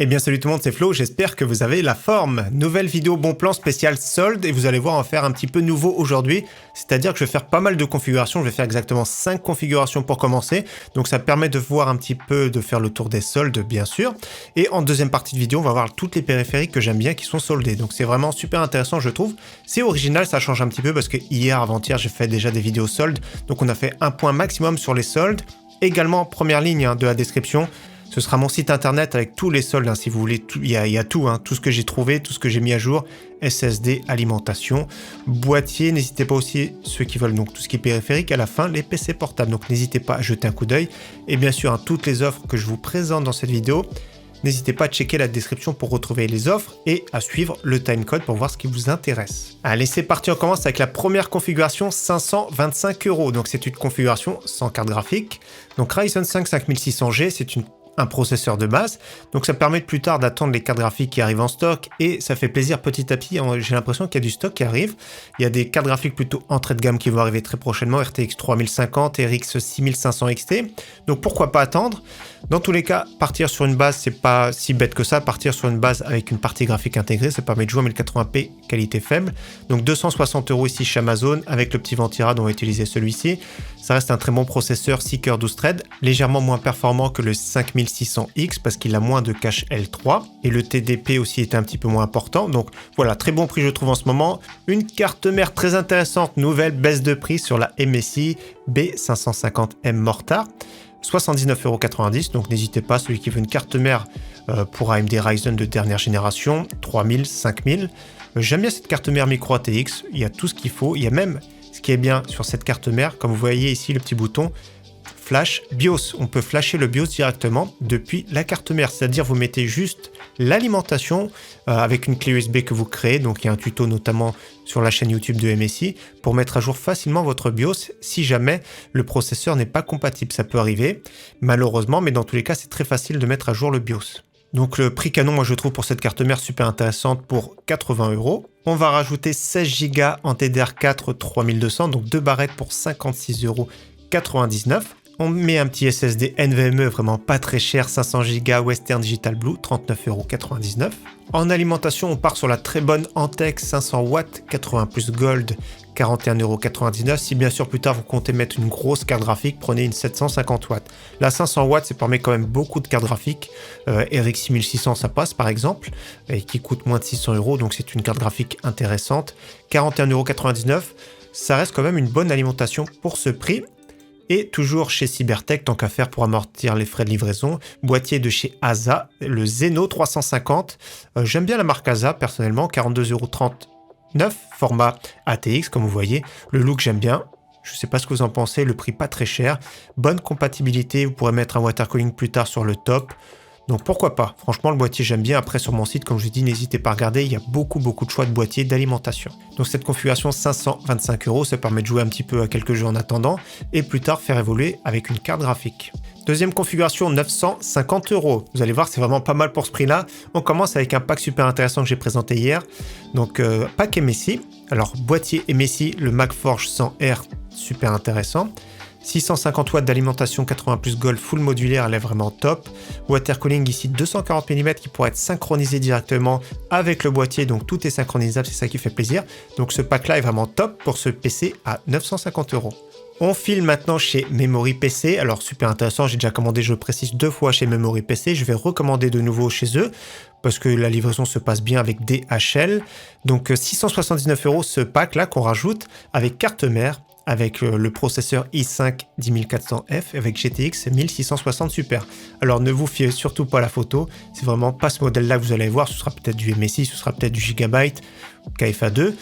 Eh bien salut tout le monde, c'est Flo, j'espère que vous avez la forme. Nouvelle vidéo bon plan spécial solde et vous allez voir, on va faire un petit peu nouveau aujourd'hui. C'est-à-dire que je vais faire pas mal de configurations, je vais faire exactement 5 configurations pour commencer. Donc ça permet de voir un petit peu, de faire le tour des soldes bien sûr. Et en deuxième partie de vidéo, on va voir toutes les périphériques que j'aime bien qui sont soldés. Donc c'est vraiment super intéressant je trouve. C'est original, ça change un petit peu parce que hier, avant-hier, j'ai fait déjà des vidéos soldes. Donc on a fait un point maximum sur les soldes. Également, première ligne de la description. Ce sera mon site internet avec tous les soldes, si vous voulez, il y a tout, tout ce que j'ai trouvé, tout ce que j'ai mis à jour, SSD, alimentation, boîtier, n'hésitez pas aussi, ceux qui veulent donc tout ce qui est périphérique, à la fin, les PC portables, donc n'hésitez pas à jeter un coup d'œil, et bien sûr, toutes les offres que je vous présente dans cette vidéo, n'hésitez pas à checker la description pour retrouver les offres et à suivre le timecode pour voir ce qui vous intéresse. Allez, c'est parti, on commence avec la première configuration, 525 €, donc c'est une configuration sans carte graphique, donc Ryzen 5 5600G, c'est un processeur de base, donc ça permet plus tard d'attendre les cartes graphiques qui arrivent en stock et ça fait plaisir petit à petit, j'ai l'impression qu'il y a du stock qui arrive, il y a des cartes graphiques plutôt entrée de gamme qui vont arriver très prochainement, RTX 3050, RX 6500 XT, donc pourquoi pas attendre. Dans tous les cas, partir sur une base, c'est pas si bête que ça, partir sur une base avec une partie graphique intégrée, ça permet de jouer en 1080p qualité faible, donc 260 € ici chez Amazon, avec le petit Ventirad, on va utiliser celui-ci, ça reste un très bon processeur 6 cœurs 12 threads, légèrement moins performant que le 5600X parce qu'il a moins de cache L3 et le TDP aussi est un petit peu moins important, donc voilà, très bon prix je trouve en ce moment. Une carte mère très intéressante, nouvelle baisse de prix sur la MSI B550M Mortar, 79,90 €, donc n'hésitez pas, celui qui veut une carte mère pour AMD Ryzen de dernière génération, 3000, 5000. J'aime bien cette carte mère micro ATX, il y a tout ce qu'il faut, il y a même ce qui est bien sur cette carte mère, comme vous voyez ici le petit bouton Flash BIOS, on peut flasher le BIOS directement depuis la carte mère, c'est-à-dire vous mettez juste l'alimentation avec une clé USB que vous créez, donc il y a un tuto notamment sur la chaîne YouTube de MSI pour mettre à jour facilement votre BIOS si jamais le processeur n'est pas compatible, ça peut arriver malheureusement, mais dans tous les cas c'est très facile de mettre à jour le BIOS. Donc le prix canon, moi je trouve pour cette carte mère super intéressante pour 80 €. On va rajouter 16 Go en DDR4 3200, donc 2 barrettes pour 56,99 €. On met un petit SSD NVMe vraiment pas très cher, 500 Go Western Digital Blue, 39,99 €. En alimentation, on part sur la très bonne Antec 500 watts, 80 plus Gold, 41,99 €. Si bien sûr plus tard vous comptez mettre une grosse carte graphique, prenez une 750 watts. La 500 watts, ça permet quand même beaucoup de cartes graphiques. RX 6600, ça passe par exemple, et qui coûte moins de 600 €, donc c'est une carte graphique intéressante. 41,99 €, ça reste quand même une bonne alimentation pour ce prix. Et toujours chez Cybertech, tant qu'à faire pour amortir les frais de livraison, boîtier de chez ASA, le Zeno 350. J'aime bien la marque ASA personnellement, 42,39 €, format ATX comme vous voyez. Le look j'aime bien, je ne sais pas ce que vous en pensez, le prix pas très cher. Bonne compatibilité, vous pourrez mettre un water cooling plus tard sur le top. Donc pourquoi pas, franchement le boîtier j'aime bien, après sur mon site comme je dis n'hésitez pas à regarder, il y a beaucoup de choix de boîtiers d'alimentation. Donc cette configuration 525 €, ça permet de jouer un petit peu à quelques jeux en attendant et plus tard faire évoluer avec une carte graphique. Deuxième configuration 950 €, vous allez voir c'est vraiment pas mal pour ce prix là. On commence avec un pack super intéressant que j'ai présenté hier, donc pack MSI, alors boîtier MSI, le MagForge 100R, super intéressant. 650 watts d'alimentation 80 plus Gold full modulaire, elle est vraiment top. Water cooling ici 240 mm qui pourrait être synchronisé directement avec le boîtier, donc tout est synchronisable, c'est ça qui fait plaisir. Donc ce pack là est vraiment top pour ce PC à 950 €. On file maintenant chez Memory PC, alors super intéressant, j'ai déjà commandé, je précise 2 fois chez Memory PC, je vais recommander de nouveau chez eux parce que la livraison se passe bien avec DHL. Donc 679 € ce pack là qu'on rajoute avec carte mère, avec le processeur i5 10400F avec GTX 1660 Super. Alors ne vous fiez surtout pas à la photo, c'est vraiment pas ce modèle là que vous allez voir, ce sera peut-être du MSI, ce sera peut-être du Gigabyte, KFA2.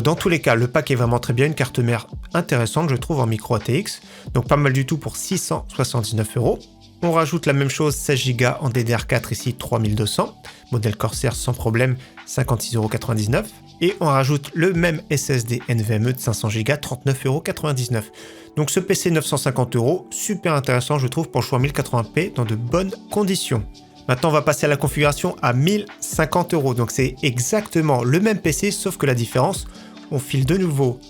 Dans tous les cas, le pack est vraiment très bien, une carte mère intéressante je trouve en micro ATX, donc pas mal du tout pour 679 €. On rajoute la même chose, 16 Go en DDR4 ici 3200, modèle Corsair sans problème, 56,99 €. Et on rajoute le même SSD NVMe de 500 Go, 39,99 €. Donc ce PC 950 €, super intéressant je trouve pour jouer en 1080p dans de bonnes conditions. Maintenant on va passer à la configuration à 1050 €, donc c'est exactement le même PC sauf que la différence, on file de nouveau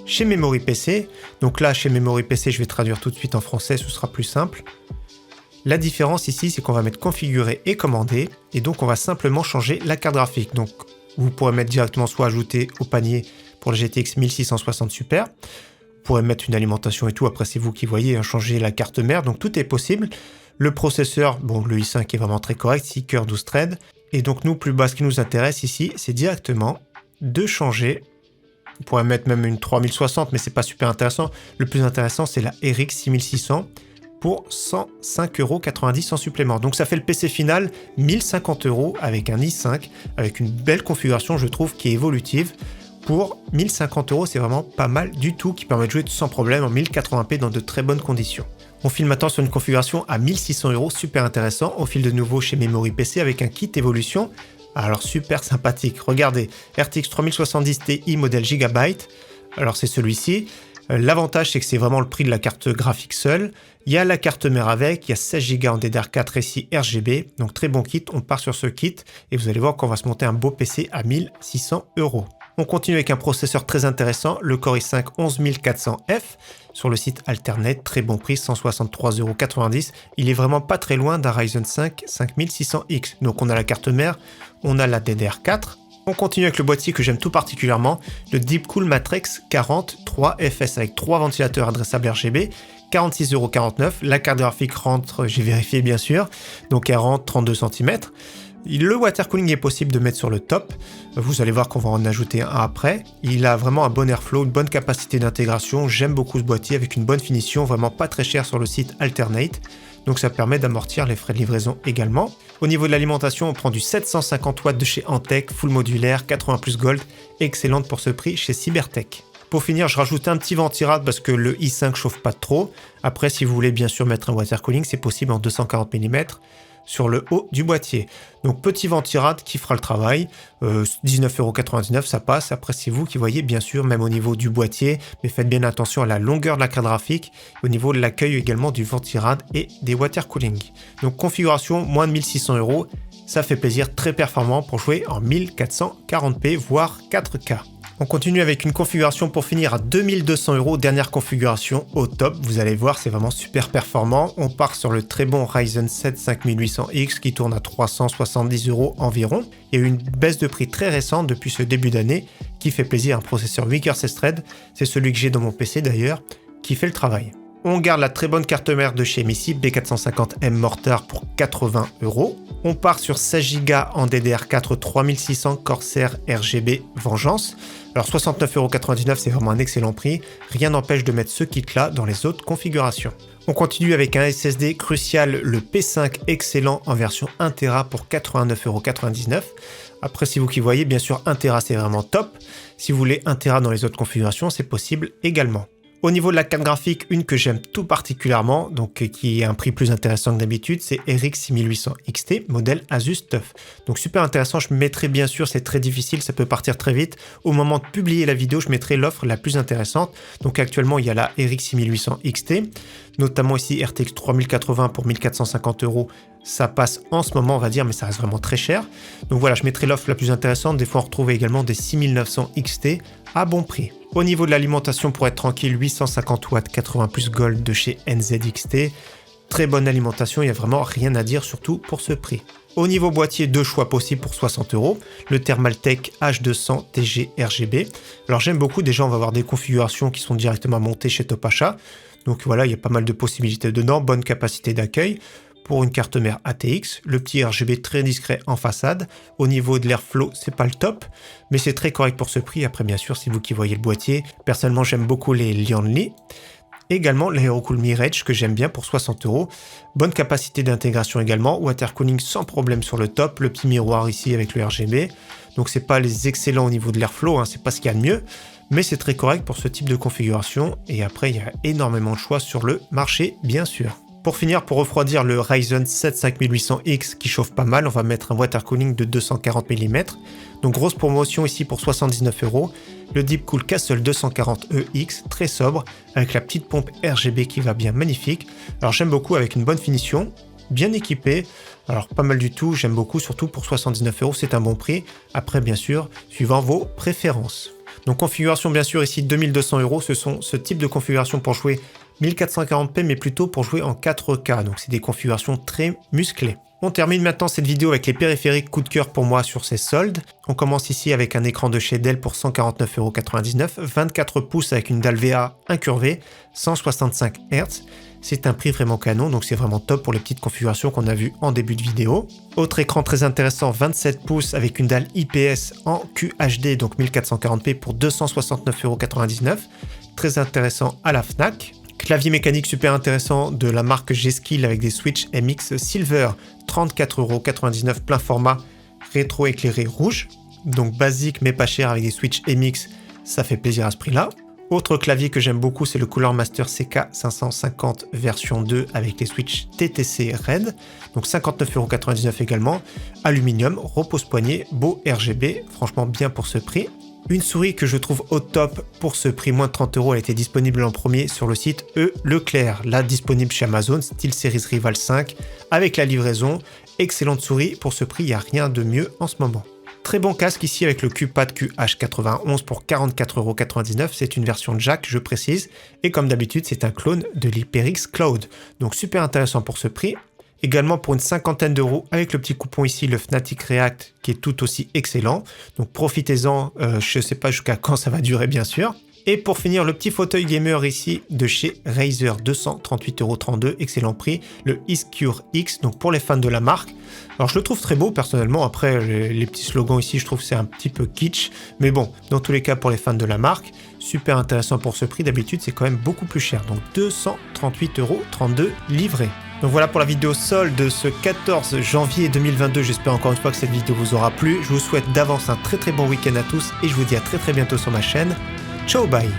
chez Memory PC. Donc là chez Memory PC je vais traduire tout de suite en français, ce sera plus simple. La différence ici, c'est qu'on va mettre configurer et commander, et donc on va simplement changer la carte graphique. Donc vous pourrez mettre directement soit ajouter au panier pour le GTX 1660 Super, vous pourrez mettre une alimentation et tout, après c'est vous qui voyez, hein, changer la carte mère, donc tout est possible. Le processeur, bon le i5 est vraiment très correct, 6 cœurs 12 threads, et donc nous plus bas, ce qui nous intéresse ici, c'est directement de changer. On pourrait mettre même une 3060, mais c'est pas super intéressant. Le plus intéressant, c'est la RX 6600 pour 105,90 € en supplément. Donc ça fait le PC final 1050 € avec un i5, avec une belle configuration, je trouve, qui est évolutive. Pour 1050 €, c'est vraiment pas mal du tout, qui permet de jouer sans problème en 1080p dans de très bonnes conditions. On file maintenant sur une configuration à 1600 €, super intéressant. On file de nouveau chez Memory PC avec un kit évolution. Alors super sympathique, regardez, RTX 3070 Ti modèle Gigabyte, alors c'est celui-ci. L'avantage c'est que c'est vraiment le prix de la carte graphique seule. Il y a la carte mère avec, il y a 16 Go en DDR4 et 6 RGB, donc très bon kit, on part sur ce kit et vous allez voir qu'on va se monter un beau PC à 1600 €. On continue avec un processeur très intéressant, le Core i5 11400F, sur le site Alternate, très bon prix, 163,90 €. Il est vraiment pas très loin d'un Ryzen 5 5600X. Donc on a la carte mère, on a la DDR4. On continue avec le boîtier que j'aime tout particulièrement, le Deepcool Matrix 43 FS avec 3 ventilateurs adressables RGB, 46,49 €. La carte graphique rentre, j'ai vérifié bien sûr, donc elle rentre 32 cm. Le water cooling est possible de mettre sur le top. Vous allez voir qu'on va en ajouter un après. Il a vraiment un bon airflow, une bonne capacité d'intégration. J'aime beaucoup ce boîtier avec une bonne finition, vraiment pas très cher sur le site Alternate. Donc ça permet d'amortir les frais de livraison également. Au niveau de l'alimentation, on prend du 750 watts de chez Antec, full modulaire, 80 plus gold, excellente pour ce prix chez Cybertech. Pour finir, je rajoute un petit ventirad parce que le i5 chauffe pas trop. Après, si vous voulez bien sûr mettre un water cooling, c'est possible en 240 mm. Sur le haut du boîtier. Donc petit ventirad qui fera le travail, 19,99 €, ça passe. Après c'est vous qui voyez bien sûr, même au niveau du boîtier, mais faites bien attention à la longueur de la carte graphique, au niveau de l'accueil également du ventirad et des water cooling. Donc configuration moins de 1600 €, ça fait plaisir, très performant pour jouer en 1440p voire 4K. On continue avec une configuration pour finir à 2200 €, dernière configuration au top. Vous allez voir, c'est vraiment super performant. On part sur le très bon Ryzen 7 5800X qui tourne à 370 € environ. Il y a eu une baisse de prix très récente depuis ce début d'année qui fait plaisir. Un processeur 8 cœurs 16 threads, c'est celui que j'ai dans mon PC d'ailleurs, qui fait le travail. On garde la très bonne carte mère de chez MISI B450M Mortar pour 80 €. On part sur 16 Go en DDR4 3600 Corsair RGB Vengeance. Alors 69,99 €, c'est vraiment un excellent prix. Rien n'empêche de mettre ce kit là dans les autres configurations. On continue avec un SSD Crucial, le P5 excellent en version 1 Tera pour 89,99 €. Après, si vous qui voyez, bien sûr 1 Tera c'est vraiment top. Si vous voulez 1 Tera dans les autres configurations, c'est possible également. Au niveau de la carte graphique, une que j'aime tout particulièrement, donc qui a un prix plus intéressant que d'habitude, c'est RX 6800 XT, modèle Asus TUF. Donc super intéressant, je mettrai bien sûr, c'est très difficile, ça peut partir très vite. Au moment de publier la vidéo, je mettrai l'offre la plus intéressante. Donc actuellement, il y a la RX 6800 XT, notamment ici RTX 3080 pour 1450 €. Ça passe en ce moment, on va dire, mais ça reste vraiment très cher. Donc voilà, je mettrai l'offre la plus intéressante. Des fois, on retrouve également des 6900 XT à bon prix. Au niveau de l'alimentation, pour être tranquille, 850 watts 80 plus gold de chez NZXT. Très bonne alimentation, il n'y a vraiment rien à dire, surtout pour ce prix. Au niveau boîtier, deux choix possibles pour 60 €. Le Thermaltake H200 TG RGB. Alors j'aime beaucoup, déjà on va avoir des configurations qui sont directement montées chez Top Achat. Donc voilà, il y a pas mal de possibilités dedans, bonne capacité d'accueil. Pour une carte mère ATX, le petit RGB très discret en façade. Au niveau de l'airflow, c'est pas le top, mais c'est très correct pour ce prix. Après, bien sûr, c'est vous qui voyez le boîtier. Personnellement, j'aime beaucoup les Lianli. Également, l'Aerocool Mirage que j'aime bien pour 60 €. Bonne capacité d'intégration également. Water cooling sans problème sur le top. Le petit miroir ici avec le RGB. Donc, c'est pas les excellents au niveau de l'airflow, hein, c'est pas ce qu'il y a de mieux. Mais c'est très correct pour ce type de configuration. Et après, il y a énormément de choix sur le marché, bien sûr. Pour finir, pour refroidir le Ryzen 7 5800X qui chauffe pas mal, on va mettre un water cooling de 240 mm. Donc grosse promotion ici pour 79 €. Le Deepcool Castle 240EX, très sobre, avec la petite pompe RGB qui va bien, magnifique. Alors j'aime beaucoup avec une bonne finition, bien équipé. Alors pas mal du tout, j'aime beaucoup, surtout pour 79 €, c'est un bon prix. Après bien sûr, suivant vos préférences. Donc configuration bien sûr ici 2200 €, ce sont ce type de configuration pour jouer 1440p mais plutôt pour jouer en 4K, donc c'est des configurations très musclées. On termine maintenant cette vidéo avec les périphériques coup de cœur pour moi sur ces soldes. On commence ici avec un écran de chez Dell pour 149,99 €, 24 pouces avec une dalle VA incurvée, 165 Hz. C'est un prix vraiment canon, donc c'est vraiment top pour les petites configurations qu'on a vues en début de vidéo. Autre écran très intéressant, 27 pouces avec une dalle IPS en QHD, donc 1440p pour 269,99 €. Très intéressant à la Fnac. Clavier mécanique super intéressant de la marque G-Skill avec des switches MX Silver, 34,99 € plein format, rétro éclairé rouge. Donc basique mais pas cher avec des switches MX, ça fait plaisir à ce prix-là. Autre clavier que j'aime beaucoup, c'est le Cooler Master CK550 version 2 avec les switches TTC Red. Donc 59,99 € également. Aluminium, repose-poignet, beau RGB, franchement bien pour ce prix. Une souris que je trouve au top pour ce prix, moins de 30 €, elle était disponible en premier sur le site Leclerc, là disponible chez Amazon, SteelSeries Rival 5, avec la livraison. Excellente souris, pour ce prix, il n'y a rien de mieux en ce moment. Très bon casque ici avec le Q-Pad QH91 pour 44,99 €, c'est une version jack, je précise, et comme d'habitude, c'est un clone de l'HyperX Cloud, donc super intéressant pour ce prix. Également pour une cinquantaine d'euros avec le petit coupon ici, le Fnatic React, qui est tout aussi excellent. Donc profitez-en, je ne sais pas jusqu'à quand ça va durer bien sûr. Et pour finir, le petit fauteuil gamer ici de chez Razer, 238,32 €, excellent prix, le Iscure X, donc pour les fans de la marque. Alors je le trouve très beau personnellement, après les petits slogans ici, je trouve que c'est un petit peu kitsch, mais bon, dans tous les cas pour les fans de la marque, super intéressant pour ce prix, d'habitude c'est quand même beaucoup plus cher, donc 238,32 € livré. Donc voilà pour la vidéo solde de ce 14 janvier 2022, j'espère encore une fois que cette vidéo vous aura plu, je vous souhaite d'avance un très bon week-end à tous et je vous dis à très bientôt sur ma chaîne. Ciao, bye!